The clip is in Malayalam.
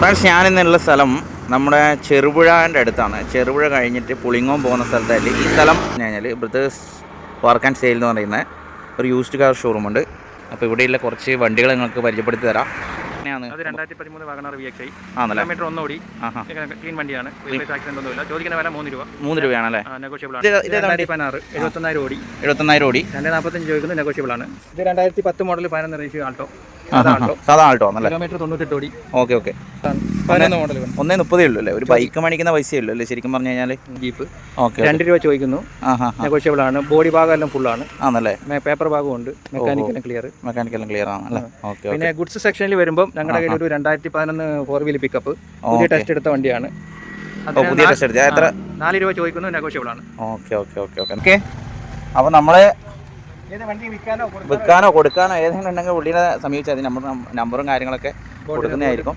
ഫ്രണ്ട്സ്, ഞാനിന്നുള്ള സ്ഥലം നമ്മുടെ ചെറുപുഴൻ്റെ അടുത്താണ്. ചെറുപുഴ കഴിഞ്ഞിട്ട് പുളിങ്ങോം പോകുന്ന സ്ഥലത്തായിട്ട് ഈ സ്ഥലം കഴിഞ്ഞാൽ ബ്രദേഴ്സ് പാർക്ക് ആൻഡ് സെയിൽ എന്ന് പറയുന്ന ഒരു യൂസ്ഡ് കാർ ഷോറൂമുണ്ട്. അപ്പോൾ ഇവിടെയുള്ള കുറച്ച് വണ്ടികൾ നിങ്ങൾക്ക് പരിചയപ്പെടുത്തി തരാം. അത് 2013 വാഗണർ VXi കിലോമീറ്റർ 1 ഓടി. ക്ലീൻ വണ്ടിയാണ്. ആക്സിഡന്റ് ഒന്നുമില്ല. ചോദിക്കുന്ന വില 3 രൂപ. 3 രൂപയാണല്ലേ? നെഗോഷ്യബിൾ ആണ്. 2016 71,000 ഓടി. 71,000 ഓടി. 245 ചോദിക്കുന്നത് നെഗോഷ്യബിൾ ആണ്. ഇത് 2010 മോഡൽ 11 റേഷ്യോ ആൾട്ടോ. സാധാ ആൾട്ടോ ആണല്ലേ? കിലോമീറ്റർ 98 ഓടി. Okay okay. 11 മോഡൽ 1.30 ഉള്ളൂ അല്ലേ? ഒരു ബൈക്ക് മേടിക്കുന്ന പൈസ ഉള്ളൂ അല്ലേ ശരിക്കും പറഞ്ഞു കഴിഞ്ഞാൽ? ജീപ്പ്. ഓക്കെ. 2 രൂപ ചോദിക്കുന്നു. നെഗോഷ്യബിൾ ആണ്. ബോഡി ഭാഗം എല്ലാം ഫുള്ളാണ് ആണല്ലേ? പേപ്പർ ഭാഗം ഉണ്ട്. മെക്കാനിക്കലും ക്ലിയർ ആണല്ലേ? ഓക്കെ. പിന്നെ ഗുഡ്സ് സെക്ഷനിൽ വരുമ്പോൾ ഞങ്ങളുടെ കയ്യിൽ ഒരു 2011 4 വീൽ പിക്കപ്പ് പുതിയ ടെസ്റ്റ് എടുത്ത വണ്ടിയാണ്. പുതിയ ടെസ്റ്റ് എടുത്ത എത്ര? 4 രൂപ ചോദിക്കുന്നു. നെഗോഷ്യബിൾ ആണ്. Okay okay okay okay okay. അപ്പോൾ നമ്മൾ വിൽക്കാനോ കൊടുക്കാനോ ഏതെങ്കിലും ഉണ്ടെങ്കിൽ പുള്ളിനെ സമീപിച്ചാൽ മതി. നമ്പറും കാര്യങ്ങളൊക്കെ കൊടുക്കുന്നതായിരിക്കും.